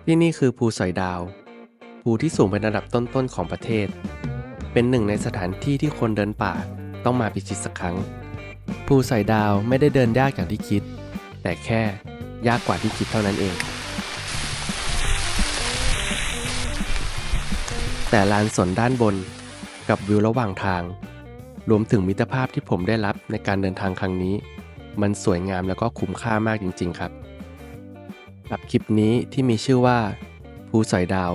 ที่นี่คือภูสอยดาวภูที่สูงเป็นอันดับต้นๆของประเทศเป็นหนึ่งในสถานที่ที่คนเดินป่าต้องมาพิชิตสักครั้งภูสอยดาวไม่ได้เดินยากอย่างที่คิดแต่แค่ยากกว่าที่คิดเท่านั้นเองแต่ลานสนด้านบนกับวิวระหว่างทางรวมถึงมิตรภาพที่ผมได้รับในการเดินทางครั้งนี้มันสวยงามแล้วก็คุ้มค่ามากจริงๆครับกับคลิปนี้ที่มีชื่อว่าภูสอยดาว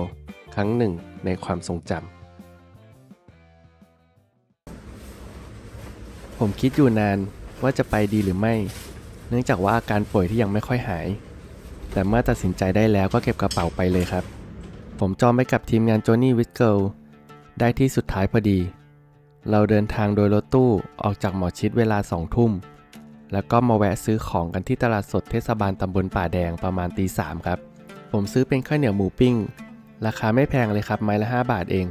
ครั้งหนึ่งในความทรงจำผมคิดอยู่นานว่าจะไปดีหรือไม่เนื่องจากว่าอาการป่วยที่ยังไม่ค่อยหายแต่เมื่อตัดสินใจได้แล้วก็เก็บกระเป๋าไปเลยครับผมจองไปกับทีมงาน Johnny with Girl ได้ที่สุดท้ายพอดีเราเดินทางโดยรถตู้ออกจากหมอชิดเวลา2 ทุ่มแล้วก็มาแวะซื้อของกันที่ตลาดสดเทศบาลตำบลป่าแดงประมาณตี 3ครับผมซื้อเป็นข้าวเหนียวหมูปิ้งราคาไม่แพงเลยครับไม้ละ5 บาทเอง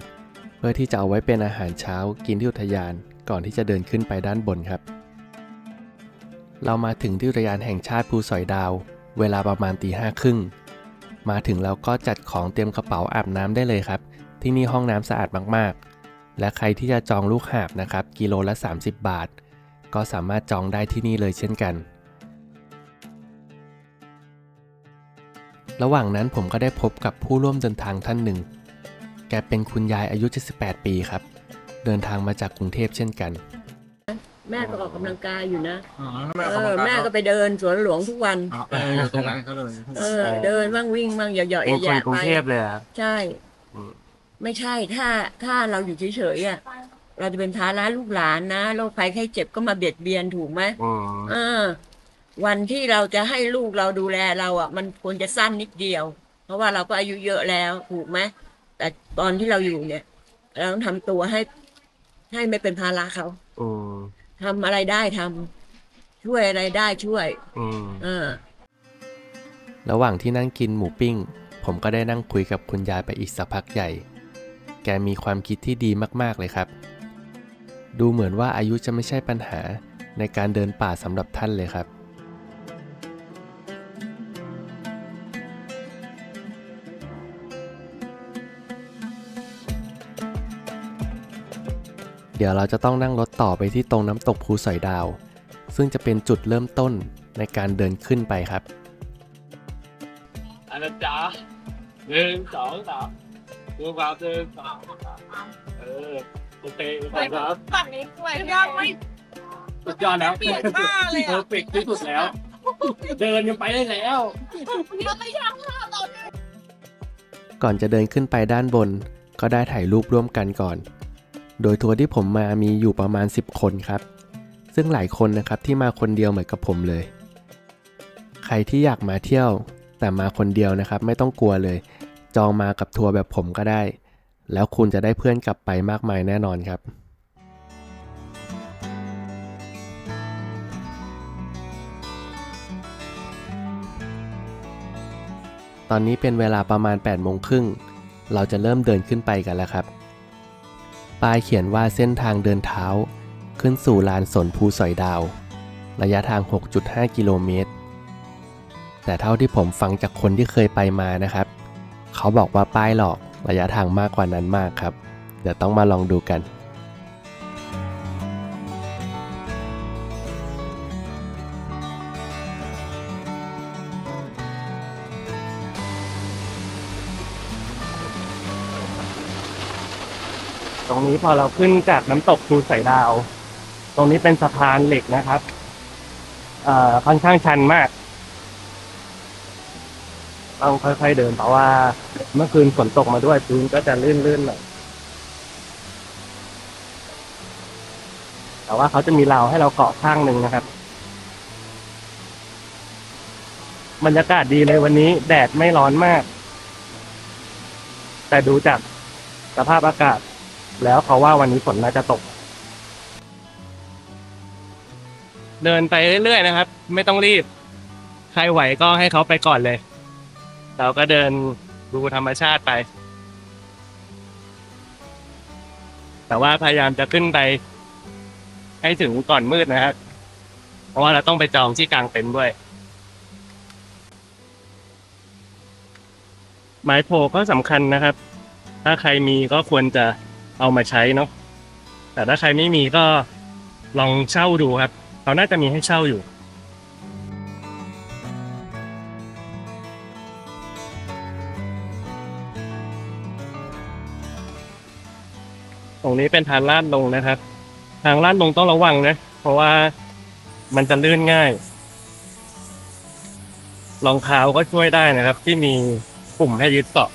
เพื่อที่จะเอาไว้เป็นอาหารเช้ากินที่อุทยานก่อนที่จะเดินขึ้นไปด้านบนครับเรามาถึงที่อุทยานแห่งชาติภูสอยดาวเวลาประมาณตี 5 ครึ่งมาถึงเราก็จัดของเตรียมกระเป๋าอาบน้ำได้เลยครับที่นี่ห้องน้ำสะอาดมากๆและใครที่จะจองลูกหาบนะครับกิโลละ30 บาทก็สามารถจองได้ที่นี่เลยเช่นกันระหว่างนั้นผมก็ได้พบกับผู้ร่วมเดินทางท่านหนึ่งแกเป็นคุณยายอายุ78 ปีครับเดินทางมาจากกรุงเทพเช่นกันแม่ก็ออกกำลังกายอยู่นะแม่ออกกำลังกายแม่ก็ไปเดินสวนหลวงทุกวันอยู่ตรงนั้นเขาเลยเดินบ้างวิ่งบ้างเหยาะๆเป็นคนแยะๆไปกรุงเทพเลยครับใช่ไม่ใช่ถ้าเราอยู่เฉยๆอ่ะเราจะเป็นภาระลูกหลานนะโรคภัยไข้เจ็บก็มาเบียดเบียนถูกไหมวันที่เราจะให้ลูกเราดูแลเราอ่ะมันควรจะสั้นนิดเดียวเพราะว่าเราก็อายุเยอะแล้วถูกไหมแต่ตอนที่เราอยู่เนี่ยเราต้องทำตัวให้ไม่เป็นภาระเขาทำอะไรได้ทำช่วยอะไรได้ช่วยระหว่างที่นั่งกินหมูปิ้งผมก็ได้นั่งคุยกับคุณยายไปอีกสักพักใหญ่แกมีความคิดที่ดีมากๆเลยครับดูเหมือนว่าอายุจะไม่ใช่ปัญหาในการเดินป่าสำหรับท่านเลยครับเดี๋ยวเราจะต้องนั่งรถต่อไปที่ตรงน้ำตกภูสอยดาวซึ่งจะเป็นจุดเริ่มต้นในการเดินขึ้นไปครับอันนั้นจ้า1 2 3ดูความโอเคครับฝั่งนี้สวยยอดไม่สุดยอดแล้วเปลี่ยนท่าเลยเพอร์เฟกต์ที่สุดแล้วเดินยังไปได้แล้วเราไม่ทำท่าตอนนี้ก่อนจะเดินขึ้นไปด้านบนก็ได้ถ่ายรูปร่วมกันก่อนโดยทัวร์ที่ผมมามีอยู่ประมาณ10 คนครับซึ่งหลายคนนะครับที่มาคนเดียวเหมือนกับผมเลยใครที่อยากมาเที่ยวแต่มาคนเดียวนะครับไม่ต้องกลัวเลยจองมากับทัวร์แบบผมก็ได้แล้วคุณจะได้เพื่อนกลับไปมากมายแน่นอนครับตอนนี้เป็นเวลาประมาณ8 โมงครึ่งเราจะเริ่มเดินขึ้นไปกันแล้วครับป้ายเขียนว่าเส้นทางเดินเท้าขึ้นสู่ลานสนภูสอยดาวระยะทาง 6.5 กิโลเมตรแต่เท่าที่ผมฟังจากคนที่เคยไปมานะครับเขาบอกว่าป้ายหลอกระยะทางมากกว่านั้นมากครับเดี๋ยวต้องมาลองดูกันตรงนี้พอเราขึ้นจากน้ำตกภูสอยดาวตรงนี้เป็นสะพานเหล็กนะครับค่อนข้างชันมากต้องค่อยๆเดินเพราะว่าเมื่อคืนฝนตกมาด้วยพื้นก็จะลื่นๆหน่อยแต่ว่าเขาจะมีราวให้เราเกาะข้างหนึ่งนะครับบรรยากาศดีเลยวันนี้แดดไม่ร้อนมากแต่ดูจากสภาพอากาศแล้วเขาว่าวันนี้ฝนน่าจะตกเดินไปเรื่อยๆนะครับไม่ต้องรีบใครไหวก็ให้เขาไปก่อนเลยเราก็เดินดูธรรมชาติไปแต่ว่าพยายามจะขึ้นไปให้ถึงก่อนมืดนะครับเพราะว่าเราต้องไปจองที่กลางเต็นท์ด้วย ไม้โพก็สำคัญนะครับถ้าใครมีก็ควรจะเอามาใช้เนาะแต่ถ้าใครไม่มีก็ลองเช่าดูครับเขาน่าจะมีให้เช่าอยู่ตรงนี้เป็นทางลาดลงนะครับทางลาดลงต้องระวังนะเพราะว่ามันจะลื่นง่ายรองเท้าก็ช่วยได้นะครับที่มีปุ่มให้ยึดเกาะ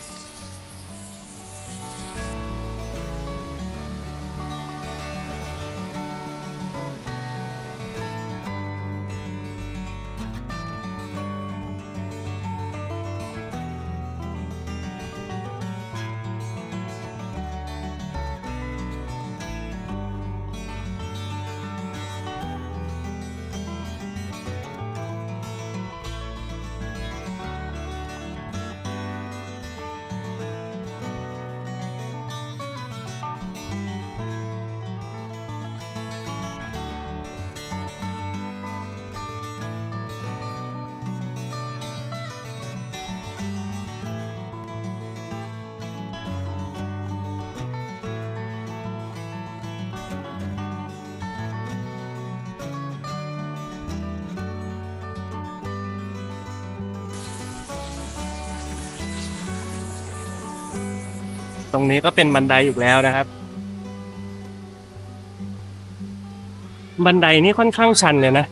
ตรงนี้ก็เป็นบันไดอีกแล้วนะครับบันไดนี่ค่อนข้างชันเลยนะ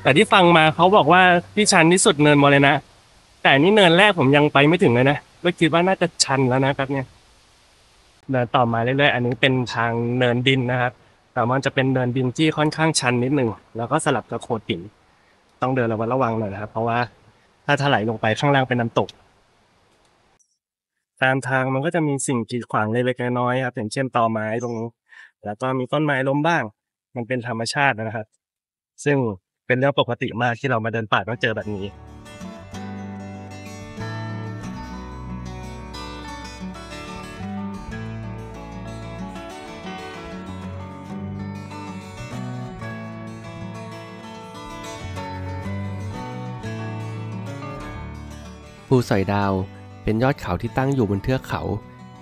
แต่ที่ฟังมาเขาบอกว่าที่ชันที่สุดเนินมอเลยนะแต่นี่เนินแรกผมยังไปไม่ถึงเลยนะก็คิดว่าน่าจะชันแล้วนะครับเนี่ยเดินต่อมาเรื่อยๆอันนี้เป็นทางเนินดินนะครับแต่มันจะเป็นเนินดินที่ค่อนข้างชันนิดนึงแล้วก็สลับกับโขดหินต้องเดินระวังหน่อยนะครับเพราะว่าถ้าถลายลงไปข้างล่างเป็นน้ำตกตามทางมันก็จะมีสิ่งกีดขวางเล็กๆน้อยๆครับอย่างเช่นตอไม้ตรงนี้แล้วก็มีต้นไม้ล้มบ้างมันเป็นธรรมชาตินะครับซึ่งเป็นเรื่องปกติมากที่เรามาเดินป่าต้องเจอแบบนี้ภูสอยดาวเป็นยอดเขาที่ตั้งอยู่บนเทือกเขา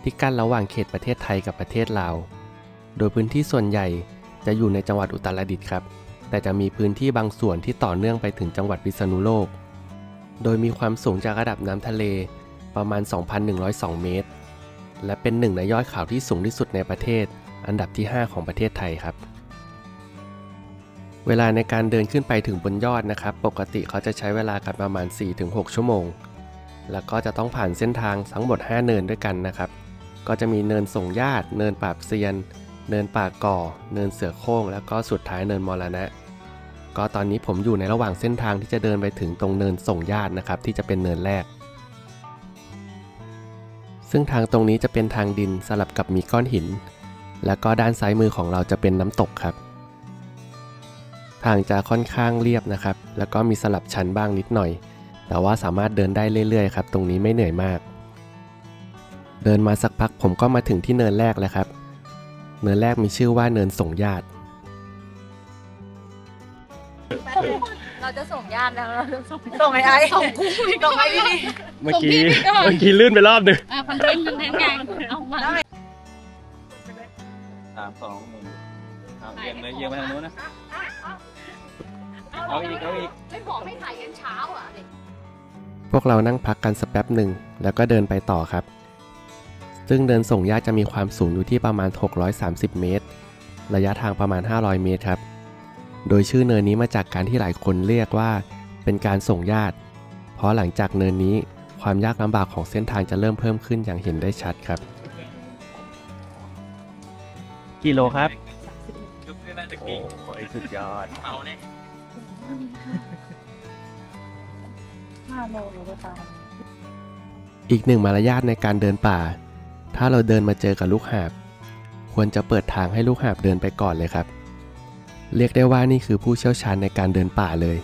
ที่กั้นระหว่างเขตประเทศไทยกับประเทศลาวโดยพื้นที่ส่วนใหญ่จะอยู่ในจังหวัดอุตรดิตถ์ครับแต่จะมีพื้นที่บางส่วนที่ต่อเนื่องไปถึงจังหวัดพิษณุโลกโดยมีความสูงจากระดับน้ำทะเลประมาณ 2,102 เมตรและเป็นหนึ่งในยอดเขาที่สูงที่สุดในประเทศอันดับที่ 5 ของประเทศไทยครับเวลาในการเดินขึ้นไปถึงบนยอดนะครับปกติเขาจะใช้เวลากันประมาณ 4-6 ชั่วโมงแล้วก็จะต้องผ่านเส้นทางทั้งหมด5เนินด้วยกันนะครับก็จะมีเนินส่งญาติเนินปราบเซียนเนินป่าก่อเนินเสือโคร่งแล้วก็สุดท้ายเนินมรณะก็ตอนนี้ผมอยู่ในระหว่างเส้นทางที่จะเดินไปถึงตรงเนินส่งญาตินะครับที่จะเป็นเนินแรกซึ่งทางตรงนี้จะเป็นทางดินสลับกับมีก้อนหินแล้วก็ด้านซ้ายมือของเราจะเป็นน้ำตกครับทางจะค่อนข้างเรียบนะครับแล้วก็มีสลับชันบ้างนิดหน่อยแต่ว่าสามารถเดินได้เรื่อยๆครับตรงนี้ไม่เหนื่อยมากเดินมาสักพักผมก็มาถึงที่เนินแรกแล้วครับเนินแรกมีชื่อว่าเนินส่งญาติเราจะส่งญาติแล้วเราจะส่งไอ้ส่งกุ้งส่งไอ้นี่ เมื่อกี้ลื่นไปรอบนึงคอนเทนต์ไงเอามา3 2 1เอาเยี่ยมเลยเยี่ยมไปทางนู้นนะเอาอีกไม่บอกให้ถ่ายยันเช้าอ่ะพวกเรานั่งพักกันสักแป๊บหนึ่งแล้วก็เดินไปต่อครับซึ่งเดินส่งญาติจะมีความสูงอยู่ที่ประมาณ630เมตรระยะทางประมาณ500เมตรครับโดยชื่อเนินนี้มาจากการที่หลายคนเรียกว่าเป็นการส่งญาติเพราะหลังจากเนินนี้ความยากลำบากของเส้นทางจะเริ่มเพิ่มขึ้นอย่างเห็นได้ชัดครับกิโลครับโอ้ยสุดยอดอีกหนึ่งมารยาทในการเดินป่าถ้าเราเดินมาเจอกับลูกหาบควรจะเปิดทางให้ลูกหาบเดินไปก่อนเลยครับเรียกได้ว่านี่คือผู้เชี่ยวชาญในการเดินป่าเลย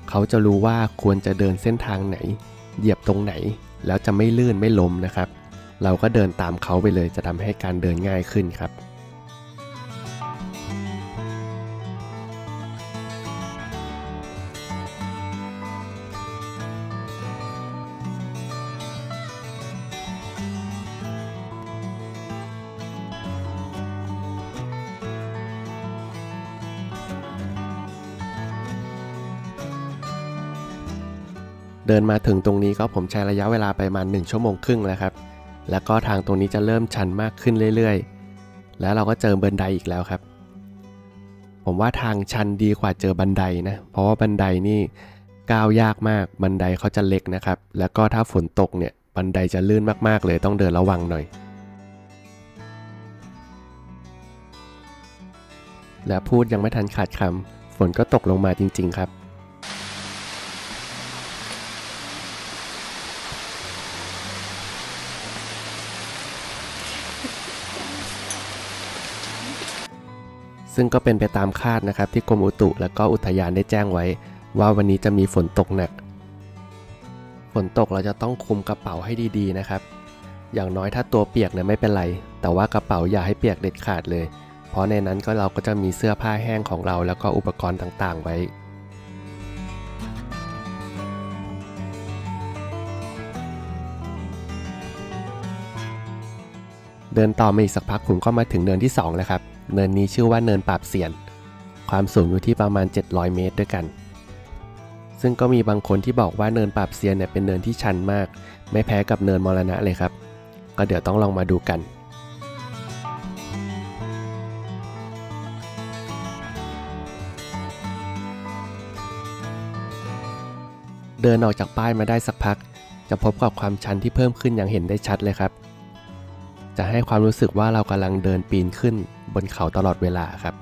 เขาจะรู้ว่าควรจะเดินเส้นทางไหนเหยียบตรงไหนแล้วจะไม่ลื่นไม่ล้มนะครับเราก็เดินตามเขาไปเลยจะทำให้การเดินง่ายขึ้นครับ เดินมาถึงตรงนี้ก็ผมใช้ระยะเวลาไปประมาณ1 ชั่วโมงครึ่งแล้วครับแล้วก็ทางตรงนี้จะเริ่มชันมากขึ้นเรื่อยๆแล้วเราก็เจอบันไดอีกแล้วครับผมว่าทางชันดีกว่าเจอบันไดนะเพราะว่าบันไดนี่ก้าวยากมากบันไดเขาจะเล็กนะครับแล้วก็ถ้าฝนตกเนี่ยบันไดจะลื่นมากๆเลยต้องเดินระวังหน่อยและพูดยังไม่ทันขาดคำฝนก็ตกลงมาจริงๆครับซึ่งก็เป็นไปตามคาดนะครับที่กรมอุตุและก็อุทยานได้แจ้งไว้ว่าวันนี้จะมีฝนตกหนักฝนตกเราจะต้องคุมกระเป๋าให้ดีๆนะครับอย่างน้อยถ้าตัวเปียกเนี่ยไม่เป็นไรแต่ว่ากระเป๋าอย่าให้เปียกเด็ดขาดเลยเพราะในนั้นเราก็จะมีเสื้อผ้าแห้งของเราแล้วก็อุปกรณ์ต่างๆไว้เดินต่อมาอีกสักพักผมก็มาถึงเนินที่2แล้วครับเนินนี้ชื่อว่าเนินปราบเซียนความสูงอยู่ที่ประมาณ700 เมตรด้วยกันซึ่งก็มีบางคนที่บอกว่าเนินปราบเซียนเนี่ยเป็นเนินที่ชันมากไม่แพ้กับเนินมรณะเลยครับก็เดี๋ยวต้องลองมาดูกันเดินออกจากป้ายมาได้สักพักจะพบกับความชันที่เพิ่มขึ้นอย่างเห็นได้ชัดเลยครับจะให้ความรู้สึกว่าเรากำลังเดินปีนขึ้นบนเขาตลอดเวลาครับ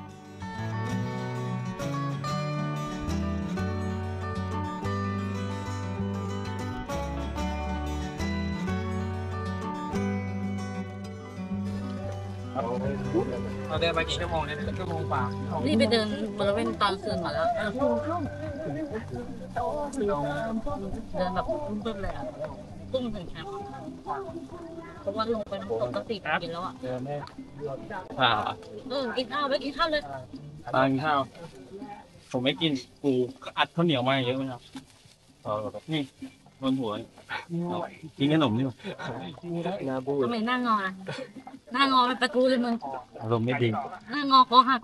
เราเดินมากี่ชั่วโมงเนี่ยชั่วโมงกว่า นี่ไปเดินบริเวณตอนคืนมาแล้วเดินแบบตุ้มๆเลยอ่ะตุ้มถึงแคมป์เพราะว่าลงไปน้ำตกก็ติดกินแล้วอ่ะ เดินไม่ กินข้าวไปกินข้าวเลย ปลากินข้าวผมไม่กินกูอัดข้าวเหนียวมาเยอะไหมครับนี่บนหัวกินขนมนี่นาบู ทำไมหน้างอนะหน้างอเป็นประตูเลยมึง อารมณ์ไม่ดี หน้างอคอหัก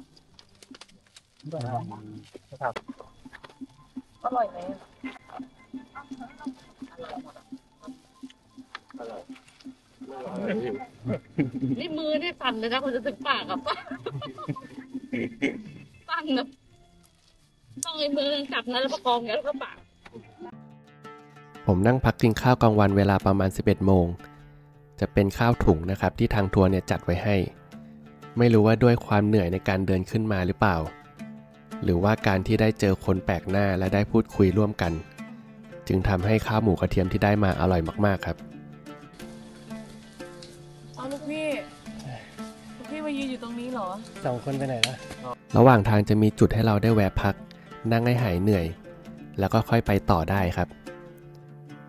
อร่อยไหมนี่มือนี่สั่นเลยนะคุณจะถึงปากกับสั่นนะต้องไอ้มือจับนะแล้วประคองอย่างแล้วก็ปากผมนั่งพักกินข้าวกลางวันเวลาประมาณ 11 โมงจะเป็นข้าวถุงนะครับที่ทางทัวร์เนี่ยจัดไว้ให้ไม่รู้ว่าด้วยความเหนื่อยในการเดินขึ้นมาหรือเปล่าหรือว่าการที่ได้เจอคนแปลกหน้าและได้พูดคุยร่วมกันจึงทำให้ข้าวหมูกระเทียมที่ได้มาอร่อยมากๆครับเอาลูกพี่มายืนอยู่ตรงนี้เหรอ2 คนไปไหนล่ะระหว่างทางจะมีจุดให้เราได้แวะพักนั่งให้หายเหนื่อยแล้วก็ค่อยไปต่อได้ครับ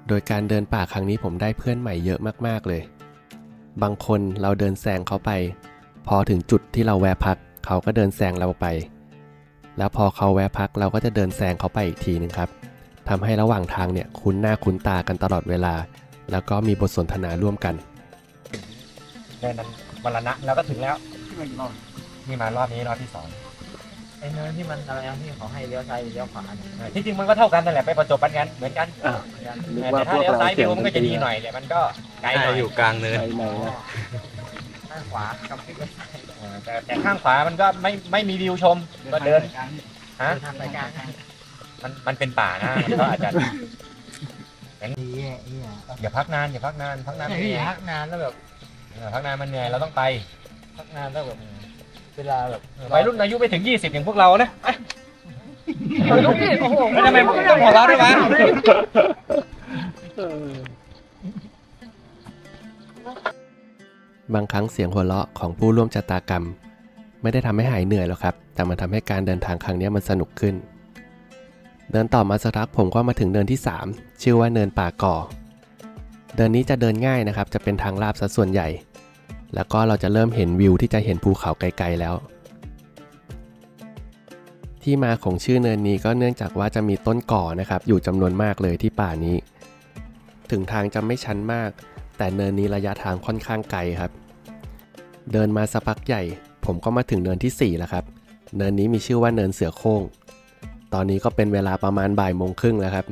โดยการเดินป่าครั้งนี้ผมได้เพื่อนใหม่เยอะมากๆเลยบางคนเราเดินแซงเขาไปพอถึงจุดที่เราแวะพักเขาก็เดินแซงเราไปแล้วพอเขาแวะพักเราก็จะเดินแซงเขาไปอีกทีนึงครับทำให้ระหว่างทางเนี่ยคุ้นหน้าคุ้นตากันตลอดเวลาแล้วก็มีบทสนทนาร่วมกันเนินนั้นมรณะแล้วก็ถึงแล้วนี่มารอบนี้รอบที่2ไอ้เนินที่มันอะไรที่เขาให้เลี้ยวซ้ายเลี้ยวขวาที่จริงมันก็เท่ากันนั่นแหละไปประจบกันเหมือนกันแต่ถ้าเลี้ยวซ้ายวิวมันก็จะดีหน่อยเนี่ยมันก็ไกลหน่อยอยู่กลางเนินข้างขวากับแต่ข้างขวามันก็ไม่มีวิวชมก็เดินฮะมันเป็นป่านะมันก็อาจจะอย่าพักนานพักนานพักนานแล้วแบบพักนานมันเหนื่อยเราต้องไปพักนานแล้วแบบเวลาแบบวัยรุ่นอายุไปถึง20อย่างพวกเรานะลูกพี่โอ้โหทำไมต้องหัวเราะด้วยวะบางครั้งเสียงหัวเราะของผู้ร่วมชะตากรรมไม่ได้ทำให้หายเหนื่อยหรอกครับแต่มันทำให้การเดินทางครั้งนี้มันสนุกขึ้นเดินต่อมาสักพักผมก็มาถึงเนินที่3ชื่อว่าเนินป่าก่อเดินนี้จะเดินง่ายนะครับจะเป็นทางลาดซะส่วนใหญ่แล้วก็เราจะเริ่มเห็นวิวที่จะเห็นภูเขาไกลๆแล้วที่มาของชื่อเนินนี้ก็เนื่องจากว่าจะมีต้นก่อนะครับอยู่จำนวนมากเลยที่ป่านี้ถึงทางจะไม่ชันมากแต่เนินนี้ระยะทางค่อนข้างไกลครับเดินมาสักพักใหญ่ผมก็มาถึงเนินที่4แล้วครับเนินนี้มีชื่อว่าเนินเสือโคร่งตอนนี้ก็เป็นเวลาประมาณบ่ายโมงครึ่งแล้วครับ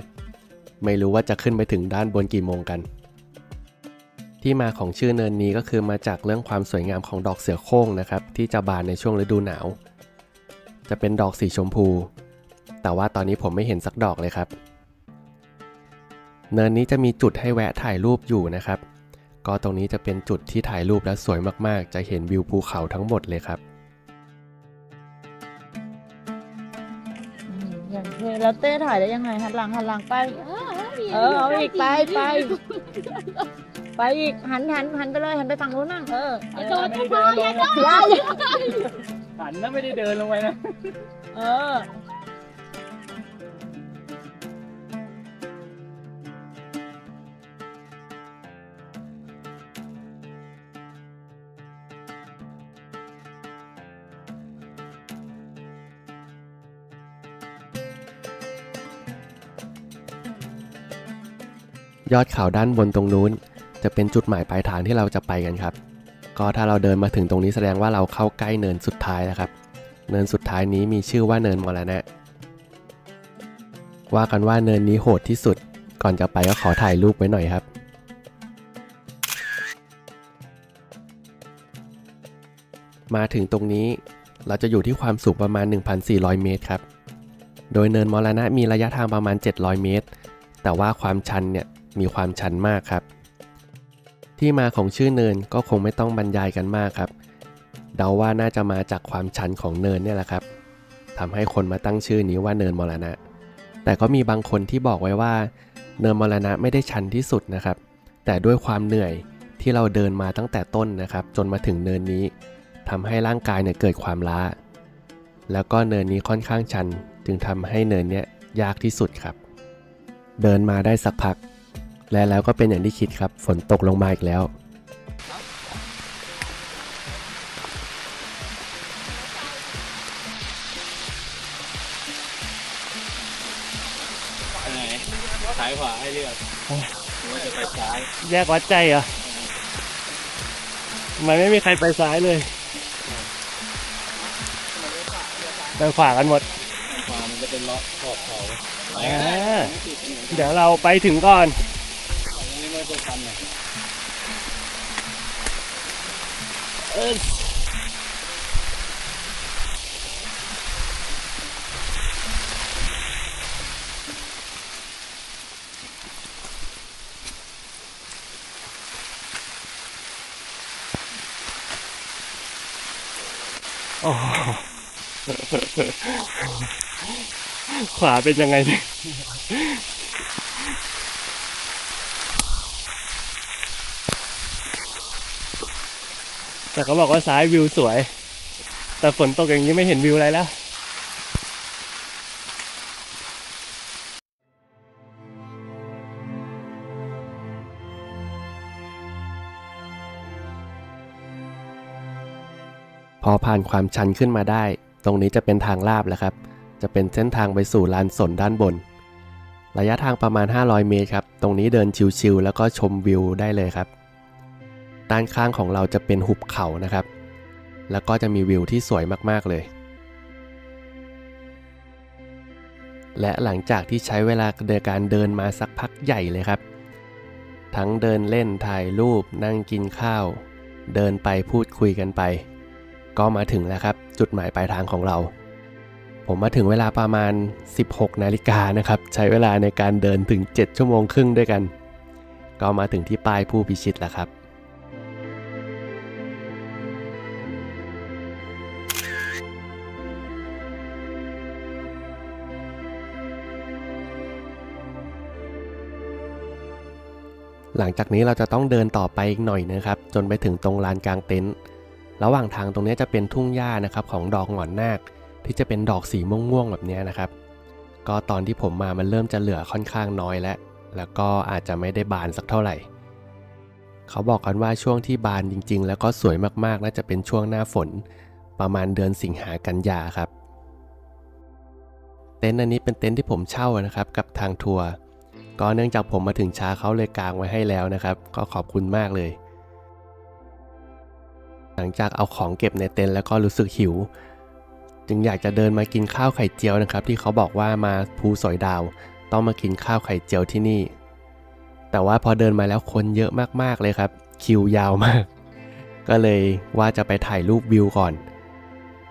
ไม่รู้ว่าจะขึ้นไปถึงด้านบนกี่โมงกันที่มาของชื่อเนินนี้ก็คือมาจากเรื่องความสวยงามของดอกเสือโคร่งนะครับที่จะบานในช่วงฤดูหนาวจะเป็นดอกสีชมพูแต่ว่าตอนนี้ผมไม่เห็นสักดอกเลยครับเนินนี้จะมีจุดให้แวะถ่ายรูปอยู่นะครับก็ตรงนี้จะเป็นจุดที่ถ่ายรูปแล้วสวยมากๆจะเห็นวิวภูเขาทั้งหมดเลยครับอย่างเท่แล้วเต้ถ่ายได้ยังไงหันหลังไปเอาอีกไปอีกหันไปเลยหันไปฝั่งนู้นนั่งโดนพออย่าโดนหันนะไม่ได้เดินลงไปนะยอดเขาด้านบนตรงนู้นจะเป็นจุดหมายปลายทางที่เราจะไปกันครับก็ถ้าเราเดินมาถึงตรงนี้แสดงว่าเราเข้าใกล้เนินสุดท้ายแล้วครับเนินสุดท้ายนี้มีชื่อว่าเนินมรณะว่ากันว่าเนินนี้โหดที่สุดก่อนจะไปก็ขอถ่ายรูปไว้หน่อยครับมาถึงตรงนี้เราจะอยู่ที่ความสูงประมาณ 1,400 เมตรครับโดยเนินมรณะมีระยะทางประมาณ700 เมตรแต่ว่าความชันเนี่ยมีความชันมากครับที่มาของชื่อเนินก็คงไม่ต้องบรรยายกันมากครับเดาว่าน่าจะมาจากความชันของเนินเนี่ยแหละครับทำให้คนมาตั้งชื่อนี้ว่าเนินมรณะแต่ก็มีบางคนที่บอกไว้ว่าเนินมรณะไม่ได้ชันที่สุดนะครับแต่ด้วยความเหนื่อยที่เราเดินมาตั้งแต่ต้นนะครับจนมาถึงเนินนี้ทำให้ร่างกายเนี่ยเกิดความล้าแล้วก็เนินนี้ค่อนข้างชันจึงทำให้เนินเนี้ยยากที่สุดครับเดินมาได้สักพักแล้วก็เป็นอย่างที่คิดครับฝนตกลงมาอีกแล้วซ้ายขวาให้เลือกว่าจะไปซ้ายแยกวัดใจเหรอทำไมไม่มีใครไปซ้ายเลยไปขวากันหมดขวามันจะเป็นเลาะขอบเขาเดี๋ยวเราไปถึงก่อนขวาเป็นยังไงเนี่ยแต่เขาบอกว่าซ้ายวิวสวยแต่ฝนตกอย่างนี้ไม่เห็นวิวอะไรแล้วพอผ่านความชันขึ้นมาได้ตรงนี้จะเป็นทางลาดแล้วครับจะเป็นเส้นทางไปสู่ลานสนด้านบนระยะทางประมาณ500 เมตรครับตรงนี้เดินชิลๆแล้วก็ชมวิวได้เลยครับด้านข้างของเราจะเป็นหุบเขานะครับแล้วก็จะมีวิวที่สวยมากๆเลยและหลังจากที่ใช้เวลาในการเดินมาสักพักใหญ่เลยครับทั้งเดินเล่นถ่ายรูปนั่งกินข้าวเดินไปพูดคุยกันไปก็มาถึงแล้วครับจุดหมายปลายทางของเราผมมาถึงเวลาประมาณ 16 นาฬิกานะครับใช้เวลาในการเดินถึง7 ชั่วโมงครึ่งด้วยกันก็มาถึงที่ป้ายผู้พิชิตแล้วครับหลังจากนี้เราจะต้องเดินต่อไปอีกหน่อยนะครับจนไปถึงตรงลานกลางเต็นท์ระหว่างทางตรงนี้จะเป็นทุ่งหญ้านะครับของดอกหงอนนาคที่จะเป็นดอกสีม่วงๆแบบนี้นะครับก็ตอนที่ผมมามันเริ่มจะเหลือค่อนข้างน้อยแล้วก็อาจจะไม่ได้บานสักเท่าไหร่เขาบอกกันว่าช่วงที่บานจริงๆแล้วก็สวยมากๆน่าจะเป็นช่วงหน้าฝนประมาณเดือนสิงหากันยาครับเต็นท์อันนี้เป็นเต็นท์ที่ผมเช่านะครับกับทางทัวร์ก็เนื่องจากผมมาถึงช้าเขาเลยกางไว้ให้แล้วนะครับก็ขอบคุณมากเลยหลังจากเอาของเก็บในเต็นท์แล้วก็รู้สึกหิวจึงอยากจะเดินมากินข้าวไข่เจียวนะครับที่เขาบอกว่ามาภูสอยดาว ต้องมากินข้าวไข่เจียวที่นี่แต่ว่าพอเดินมาแล้วคนเยอะมากๆเลยครับคิวยาวมากก็เลยว่าจะไปถ่ายรูปวิวก่อน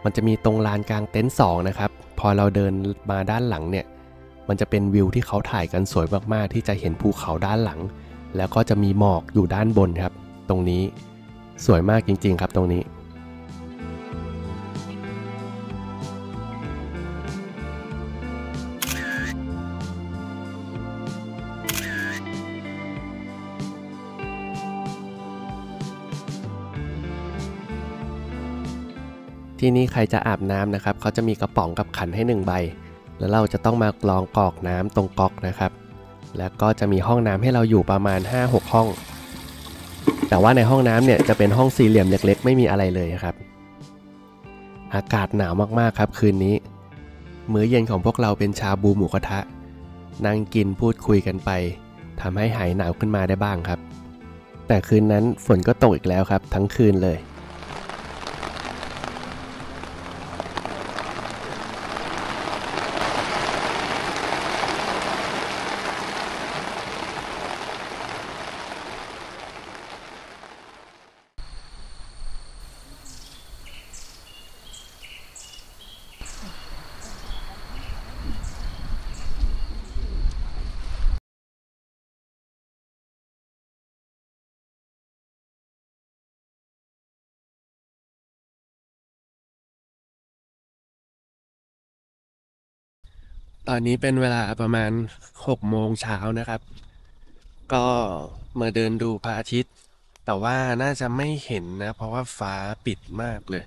มันจะมีตรงลานกลางเต็นท์2นะครับพอเราเดินมาด้านหลังเนี่ยมันจะเป็นวิวที่เขาถ่ายกันสวยมากๆที่จะเห็นภูเขาด้านหลังแล้วก็จะมีหมอกอยู่ด้านบนครับตรงนี้สวยมากจริงๆครับตรงนี้ที่นี่ใครจะอาบน้ำนะครับเขาจะมีกระป๋องกับขันให้1ใบแล้วเราจะต้องมากรองกรอกน้ำตรงก๊อกนะครับแล้วก็จะมีห้องน้ำให้เราอยู่ประมาณ 5-6 ห้องแต่ว่าในห้องน้ำเนี่ยจะเป็นห้องสี่เหลี่ยมเล็กๆไม่มีอะไรเลยครับอากาศหนาวมากๆครับคืนนี้มื้อเย็นของพวกเราเป็นชาบูหมูกระทะนั่งกินพูดคุยกันไปทำให้หายหนาวขึ้นมาได้บ้างครับแต่คืนนั้นฝนก็ตกอีกแล้วครับทั้งคืนเลยตอนนี้เป็นเวลาประมาณ6 โมงเช้านะครับก็มาเดินดูพระอาทิตย์แต่ว่าน่าจะไม่เห็นนะเพราะว่าฟ้าปิดมากเลย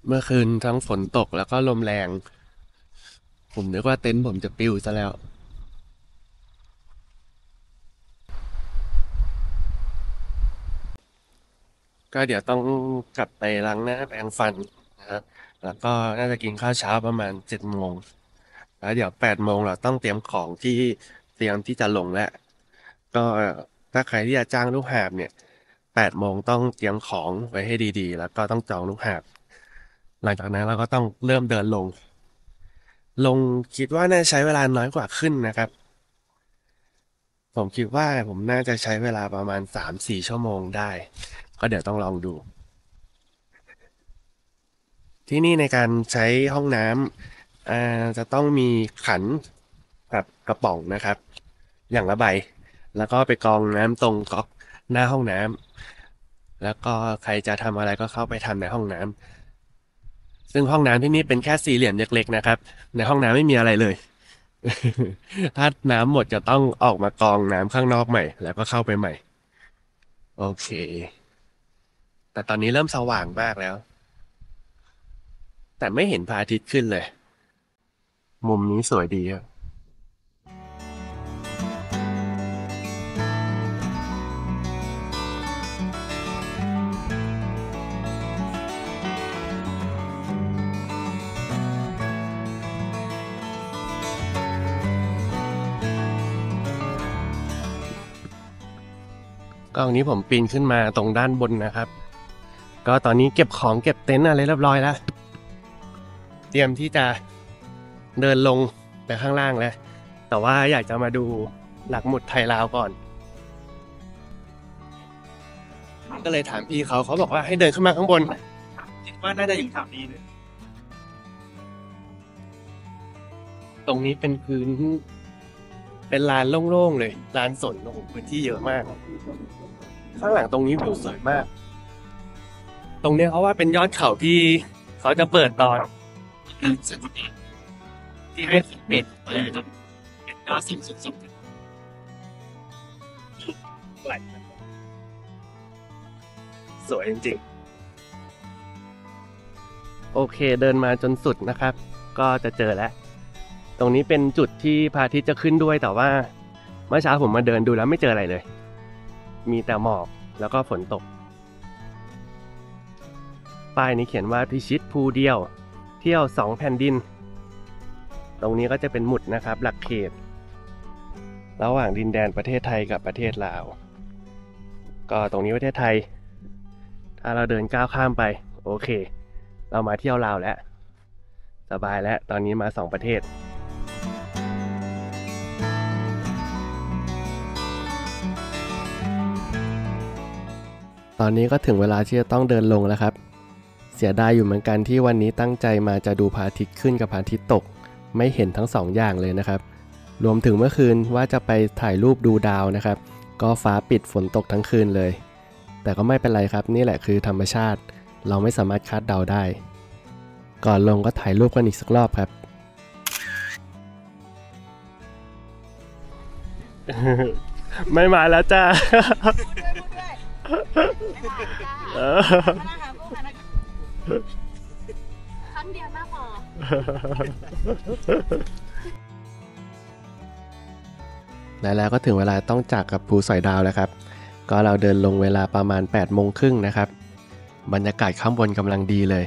เมื่อคืนทั้งฝนตกแล้วก็ลมแรงผมนึกว่าเต็นท์ผมจะปลิวซะแล้วก็เดี๋ยวต้องกลับไปล้างหน้าแปรงฟันนะครับแล้วก็น่าจะกินข้าวเช้าประมาณ7 โมงแล้วเดี๋ยว8 โมงเราต้องเตรียมของที่เตรียมที่จะลงแล้วก็ถ้าใครที่จะจ้างลูกหาบเนี่ย8 โมงต้องเตรียมของไว้ให้ดีๆแล้วก็ต้องจองลูกหาบหลังจากนั้นเราก็ต้องเริ่มเดินลงคิดว่าน่าใช้เวลาน้อยกว่าขึ้นนะครับผมคิดว่าผมน่าจะใช้เวลาประมาณ 3-4 ชั่วโมงได้ก็เดี๋ยวต้องลองดูที่นี่ในการใช้ห้องน้ำจะต้องมีขันกับกระป๋องนะครับอย่างละใบแล้วก็ไปกรองน้ำตรงก๊อกหน้าห้องน้ำแล้วก็ใครจะทำอะไรก็เข้าไปทำในห้องน้ำซึ่งห้องน้ำที่นี่เป็นแค่สี่เหลี่ยมเล็กๆนะครับในห้องน้ำไม่มีอะไรเลย ถ้าน้ำหมดจะต้องออกมากรองน้ำข้างนอกใหม่แล้วก็เข้าไปใหม่โอเคแต่ตอนนี้เริ่มสว่างมากแล้วแต่ไม่เห็นพระอาทิตย์ขึ้นเลยมุมนี้สวยดีครับก็อันนี้ผมปีนขึ้นมาตรงด้านบนนะครับก็ตอนนี้เก็บของเก็บเต็นท์อะไรเรียบร้อยแล้วเตรียมที่จะเดินลงไปข้างล่างแล้วแต่ว่าอยากจะมาดูหลักหมุดไทยลาวก่อนก็เลยถามพี่เขาบอกว่าให้เดินขึ้นมาข้างบนคิดว่าน่าจะอยู่แถวนี้เลยตรงนี้เป็นพื้นเป็นลานโล่งๆเลยลานสนโอ้โหพื้นที่เยอะมากข้างหลังตรงนี้วิวสวยมากตรงนี้เขาว่าเป็นยอดเขาที่เขาจะเปิดตอนที่ให้ปิดเป็นยอดสุดๆสวยจริงๆโอเคเดินมาจนสุดนะครับก็จะเจอแล้วตรงนี้เป็นจุดที่พระอาทิตย์จะขึ้นด้วยแต่ว่าเมื่อเช้าผมมาเดินดูแล้วไม่เจออะไรเลยมีแต่หมอกแล้วก็ฝนตกป้ายนี้เขียนว่าพิชิตภูเดียวเที่ยว2 แผ่นดินตรงนี้ก็จะเป็นหมุดนะครับหลักเขตระหว่างดินแดนประเทศไทยกับประเทศลาวก็ตรงนี้ประเทศไทยถ้าเราเดินก้าวข้ามไปโอเคเรามาเที่ยวลาวแล้ว สบายแล้วตอนนี้มา2ประเทศตอนนี้ก็ถึงเวลาที่จะต้องเดินลงแล้วครับเสียดายอยู่เหมือนกันที่วันนี้ตั้งใจมาจะดูพระอาทิตย์ขึ้นกับพระอาทิตย์ตกไม่เห็นทั้ง2อย่างเลยนะครับรวมถึงเมื่อคืนว่าจะไปถ่ายรูปดูดาวนะครับก็ฟ้าปิดฝนตกทั้งคืนเลยแต่ก็ไม่เป็นไรครับนี่แหละคือธรรมชาติเราไม่สามารถคาดเดาได้ก่อนลงก็ถ่ายรูปกันอีกสักรอบครับ ไม่มาแล้วจ้า ครั้งเดียวน่าพอ แล้วก็ถึงเวลาต้องจากกับภูสอยดาวแล้วครับก็เราเดินลงเวลาประมาณ 8:30 นะครับบรรยากาศข้างบนกำลังดีเลย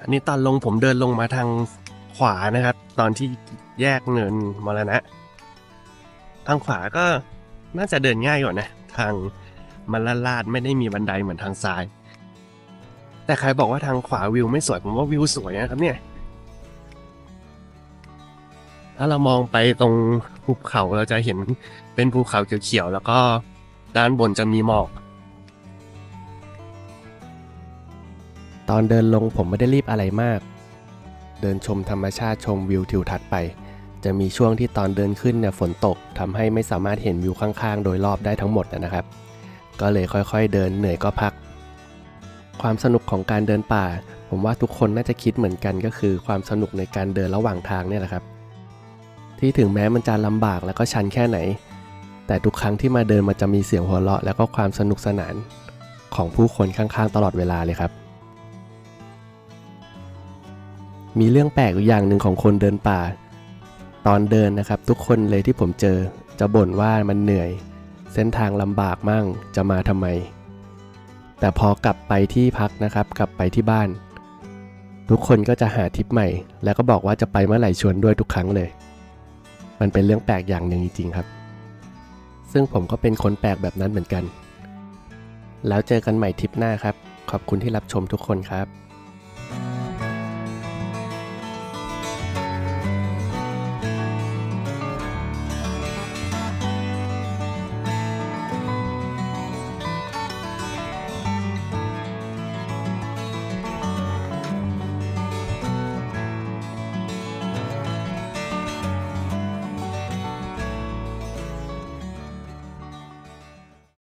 อันนี้ตอนลงผมเดินลงมาทางขวานะครับตอนที่แยกเนินมรณะทางขวาก็น่าจะเดินง่ายกว่านะทางมันลาดไม่ได้มีบันไดเหมือนทางซ้ายแต่ใครบอกว่าทางขวาวิวไม่สวยผมว่าวิวสวยนะครับเนี่ยถ้าเรามองไปตรงภูเขาเราจะเห็นเป็นภูเขาเขียวๆแล้วก็ด้านบนจะมีหมอกตอนเดินลงผมไม่ได้รีบอะไรมากเดินชมธรรมชาติชมวิวทิวทัศน์ไปจะมีช่วงที่ตอนเดินขึ้นเนี่ยฝนตกทำให้ไม่สามารถเห็นวิวข้างๆโดยรอบได้ทั้งหมดนะครับก็เลยค่อยๆเดินเหนื่อยก็พักความสนุกของการเดินป่าผมว่าทุกคนน่าจะคิดเหมือนกันก็คือความสนุกในการเดินระหว่างทางเนี่ยแหละครับที่ถึงแม้มันจะลำบากแล้วก็ชันแค่ไหนแต่ทุกครั้งที่มาเดินมันจะมีเสียงหัวเราะแล้วก็ความสนุกสนานของผู้คนข้างๆตลอดเวลาเลยครับมีเรื่องแปลกอย่างหนึ่งของคนเดินป่าตอนเดินนะครับทุกคนเลยที่ผมเจอจะบ่นว่ามันเหนื่อยเส้นทางลำบากมั่งจะมาทำไมแต่พอกลับไปที่พักนะครับกลับไปที่บ้านทุกคนก็จะหาทริปใหม่แล้วก็บอกว่าจะไปเมื่อไหร่ชวนด้วยทุกครั้งเลยมันเป็นเรื่องแปลกอย่างหนึ่งจริงๆครับซึ่งผมก็เป็นคนแปลกแบบนั้นเหมือนกันแล้วเจอกันใหม่ทริปหน้าครับขอบคุณที่รับชมทุกคนครับ